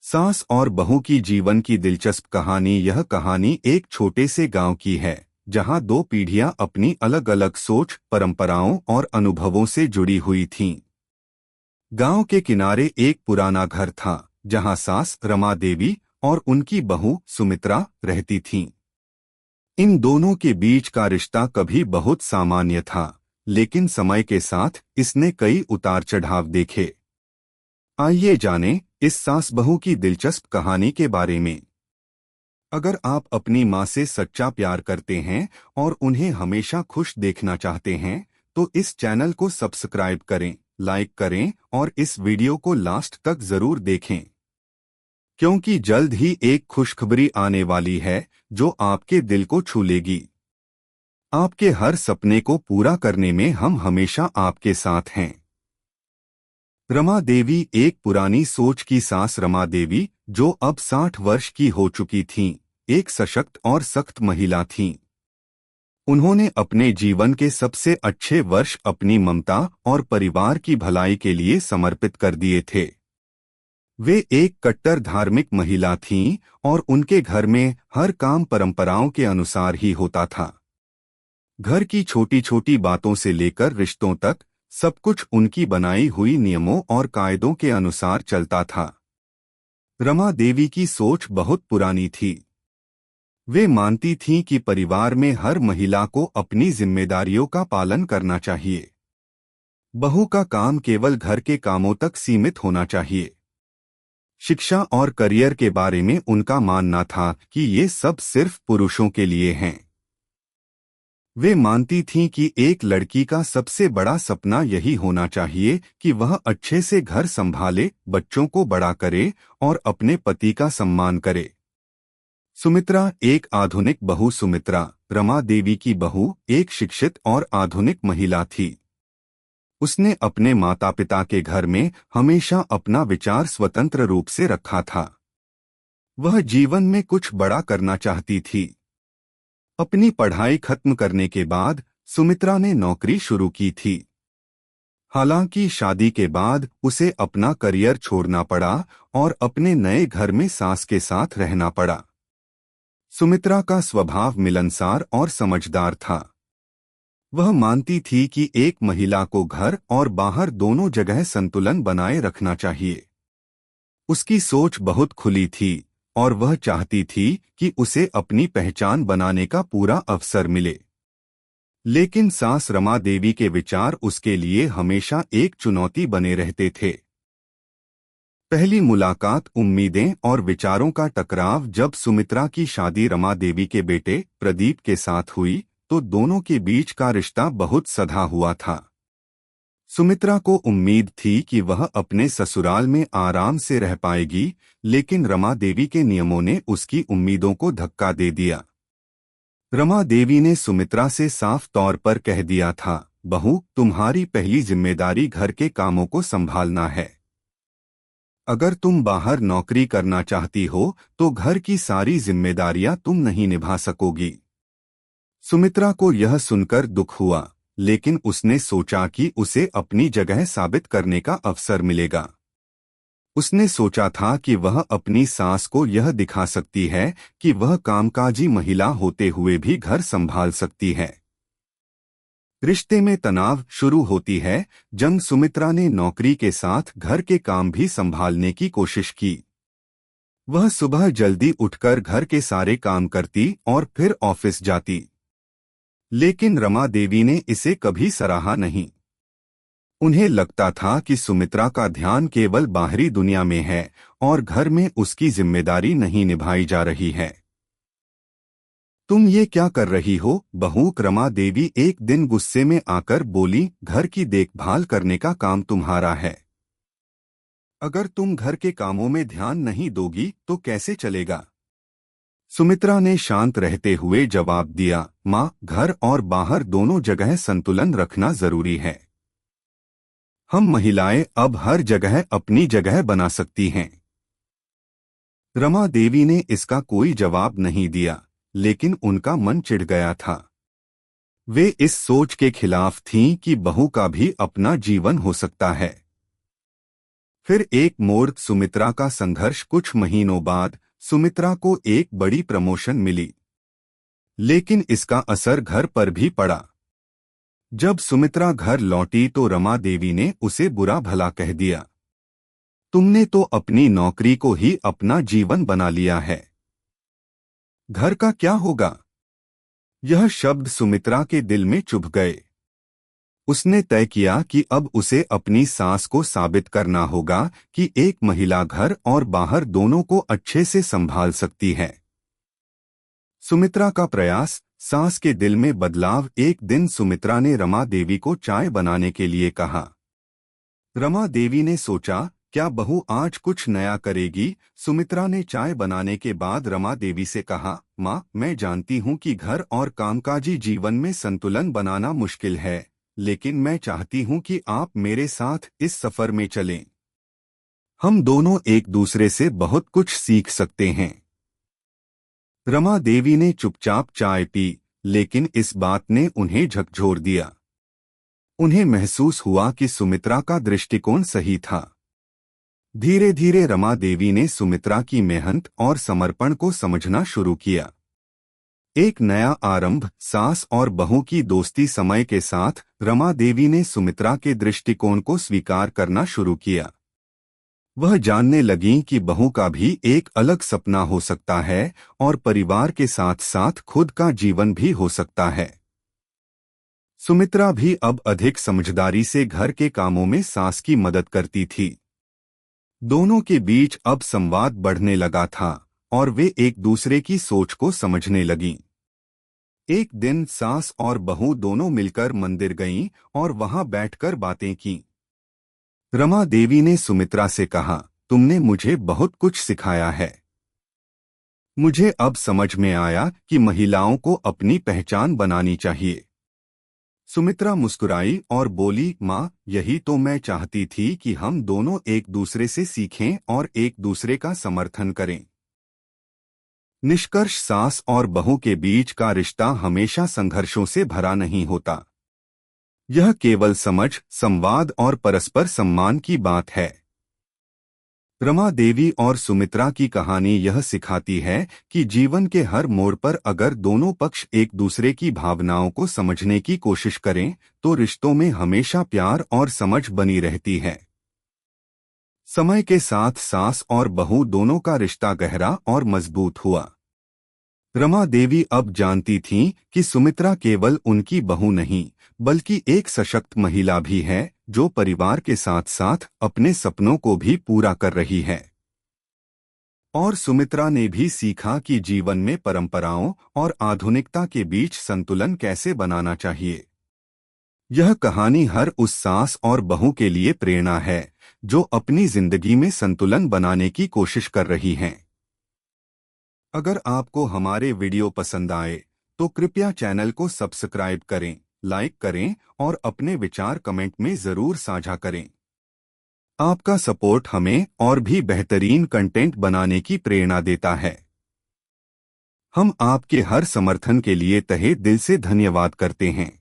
सास और बहू की जीवन की दिलचस्प कहानी। यह कहानी एक छोटे से गांव की है जहां दो पीढ़ियां अपनी अलग अलग सोच, परंपराओं और अनुभवों से जुड़ी हुई थीं। गांव के किनारे एक पुराना घर था जहां सास रमा देवी और उनकी बहू सुमित्रा रहती थीं। इन दोनों के बीच का रिश्ता कभी बहुत सामान्य था, लेकिन समय के साथ इसने कई उतार चढ़ाव देखे। आइए जानें इस सास बहू की दिलचस्प कहानी के बारे में। अगर आप अपनी माँ से सच्चा प्यार करते हैं और उन्हें हमेशा खुश देखना चाहते हैं, तो इस चैनल को सब्सक्राइब करें, लाइक करें और इस वीडियो को लास्ट तक जरूर देखें, क्योंकि जल्द ही एक खुशखबरी आने वाली है जो आपके दिल को छू लेगी। आपके हर सपने को पूरा करने में हम हमेशा आपके साथ हैं। रमा देवी एक पुरानी सोच की सास रमा देवी, जो अब 60 वर्ष की हो चुकी थीं, एक सशक्त और सख्त महिला थीं। उन्होंने अपने जीवन के सबसे अच्छे वर्ष अपनी ममता और परिवार की भलाई के लिए समर्पित कर दिए थे। वे एक कट्टर धार्मिक महिला थीं और उनके घर में हर काम परंपराओं के अनुसार ही होता था। घर की छोटी छोटी बातों से लेकर रिश्तों तक सब कुछ उनकी बनाई हुई नियमों और कायदों के अनुसार चलता था। रमा देवी की सोच बहुत पुरानी थी। वे मानती थीं कि परिवार में हर महिला को अपनी जिम्मेदारियों का पालन करना चाहिए। बहू का काम केवल घर के कामों तक सीमित होना चाहिए। शिक्षा और करियर के बारे में उनका मानना था कि ये सब सिर्फ पुरुषों के लिए हैं। वे मानती थीं कि एक लड़की का सबसे बड़ा सपना यही होना चाहिए कि वह अच्छे से घर संभाले, बच्चों को बड़ा करे और अपने पति का सम्मान करे। सुमित्रा एक आधुनिक बहू सुमित्रा, रमा देवी की बहू, एक शिक्षित और आधुनिक महिला थी। उसने अपने माता पिता के घर में हमेशा अपना विचार स्वतंत्र रूप से रखा था। वह जीवन में कुछ बड़ा करना चाहती थी। अपनी पढ़ाई खत्म करने के बाद सुमित्रा ने नौकरी शुरू की थी। हालांकि शादी के बाद उसे अपना करियर छोड़ना पड़ा और अपने नए घर में सास के साथ रहना पड़ा। सुमित्रा का स्वभाव मिलनसार और समझदार था। वह मानती थी कि एक महिला को घर और बाहर दोनों जगह संतुलन बनाए रखना चाहिए। उसकी सोच बहुत खुली थी और वह चाहती थी कि उसे अपनी पहचान बनाने का पूरा अवसर मिले। लेकिन सास रमा देवी के विचार उसके लिए हमेशा एक चुनौती बने रहते थे। पहली मुलाकात, उम्मीदें और विचारों का टकराव। जब सुमित्रा की शादी रमा देवी के बेटे प्रदीप के साथ हुई, तो दोनों के बीच का रिश्ता बहुत सधा हुआ था। सुमित्रा को उम्मीद थी कि वह अपने ससुराल में आराम से रह पाएगी, लेकिन रमा देवी के नियमों ने उसकी उम्मीदों को धक्का दे दिया। रमा देवी ने सुमित्रा से साफ तौर पर कह दिया था, बहू, तुम्हारी पहली जिम्मेदारी घर के कामों को संभालना है। अगर तुम बाहर नौकरी करना चाहती हो, तो घर की सारी जिम्मेदारियां तुम नहीं निभा सकोगी। सुमित्रा को यह सुनकर दुख हुआ, लेकिन उसने सोचा कि उसे अपनी जगह साबित करने का अवसर मिलेगा। उसने सोचा था कि वह अपनी सास को यह दिखा सकती है कि वह कामकाजी महिला होते हुए भी घर संभाल सकती है। रिश्ते में तनाव शुरू होती है जब सुमित्रा ने नौकरी के साथ घर के काम भी संभालने की कोशिश की। वह सुबह जल्दी उठकर घर के सारे काम करती और फिर ऑफिस जाती। लेकिन रमा देवी ने इसे कभी सराहा नहीं। उन्हें लगता था कि सुमित्रा का ध्यान केवल बाहरी दुनिया में है और घर में उसकी जिम्मेदारी नहीं निभाई जा रही है। तुम ये क्या कर रही हो, बहू? रमा देवी एक दिन गुस्से में आकर बोली, घर की देखभाल करने का काम तुम्हारा है। अगर तुम घर के कामों में ध्यान नहीं दोगी तो कैसे चलेगा? सुमित्रा ने शांत रहते हुए जवाब दिया, माँ, घर और बाहर दोनों जगह संतुलन रखना जरूरी है। हम महिलाएं अब हर जगह अपनी जगह बना सकती हैं। रमा देवी ने इसका कोई जवाब नहीं दिया, लेकिन उनका मन चिढ़ गया था। वे इस सोच के खिलाफ थीं कि बहू का भी अपना जीवन हो सकता है। फिर एक मोड़ सुमित्रा का संघर्ष। कुछ महीनों बाद सुमित्रा को एक बड़ी प्रमोशन मिली, लेकिन इसका असर घर पर भी पड़ा। जब सुमित्रा घर लौटी तो रमा देवी ने उसे बुरा भला कह दिया। तुमने तो अपनी नौकरी को ही अपना जीवन बना लिया है, घर का क्या होगा? यह शब्द सुमित्रा के दिल में चुभ गए। उसने तय किया कि अब उसे अपनी सास को साबित करना होगा कि एक महिला घर और बाहर दोनों को अच्छे से संभाल सकती है। सुमित्रा का प्रयास, सास के दिल में बदलाव। एक दिन सुमित्रा ने रमा देवी को चाय बनाने के लिए कहा। रमा देवी ने सोचा, क्या बहू आज कुछ नया करेगी? सुमित्रा ने चाय बनाने के बाद रमा देवी से कहा, माँ, मैं जानती हूँ कि घर और कामकाजी जीवन में संतुलन बनाना मुश्किल है, लेकिन मैं चाहती हूँ कि आप मेरे साथ इस सफर में चलें। हम दोनों एक दूसरे से बहुत कुछ सीख सकते हैं। रमा देवी ने चुपचाप चाय पी, लेकिन इस बात ने उन्हें झकझोर दिया। उन्हें महसूस हुआ कि सुमित्रा का दृष्टिकोण सही था। धीरे धीरे रमा देवी ने सुमित्रा की मेहनत और समर्पण को समझना शुरू किया। एक नया आरंभ, सास और बहू की दोस्ती। समय के साथ रमा देवी ने सुमित्रा के दृष्टिकोण को स्वीकार करना शुरू किया। वह जानने लगीं कि बहू का भी एक अलग सपना हो सकता है और परिवार के साथ साथ खुद का जीवन भी हो सकता है। सुमित्रा भी अब अधिक समझदारी से घर के कामों में सास की मदद करती थी। दोनों के बीच अब संवाद बढ़ने लगा था और वे एक दूसरे की सोच को समझने लगीं। एक दिन सास और बहू दोनों मिलकर मंदिर गईं और वहां बैठकर बातें कीं। रमा देवी ने सुमित्रा से कहा, तुमने मुझे बहुत कुछ सिखाया है। मुझे अब समझ में आया कि महिलाओं को अपनी पहचान बनानी चाहिए। सुमित्रा मुस्कुराई और बोली, माँ, यही तो मैं चाहती थी कि हम दोनों एक दूसरे से सीखें और एक दूसरे का समर्थन करें। निष्कर्ष, सास और बहू के बीच का रिश्ता हमेशा संघर्षों से भरा नहीं होता। यह केवल समझ, संवाद और परस्पर सम्मान की बात है। रमा देवी और सुमित्रा की कहानी यह सिखाती है कि जीवन के हर मोड़ पर अगर दोनों पक्ष एक दूसरे की भावनाओं को समझने की कोशिश करें तो रिश्तों में हमेशा प्यार और समझ बनी रहती है। समय के साथ सास और बहू दोनों का रिश्ता गहरा और मजबूत हुआ। रमा देवी अब जानती थीं कि सुमित्रा केवल उनकी बहू नहीं, बल्कि एक सशक्त महिला भी है जो परिवार के साथ साथ अपने सपनों को भी पूरा कर रही है। और सुमित्रा ने भी सीखा कि जीवन में परंपराओं और आधुनिकता के बीच संतुलन कैसे बनाना चाहिए। यह कहानी हर उस सास और बहू के लिए प्रेरणा है जो अपनी जिंदगी में संतुलन बनाने की कोशिश कर रही हैं। अगर आपको हमारे वीडियो पसंद आए तो कृपया चैनल को सब्सक्राइब करें, लाइक करें और अपने विचार कमेंट में जरूर साझा करें। आपका सपोर्ट हमें और भी बेहतरीन कंटेंट बनाने की प्रेरणा देता है। हम आपके हर समर्थन के लिए तहे दिल से धन्यवाद करते हैं।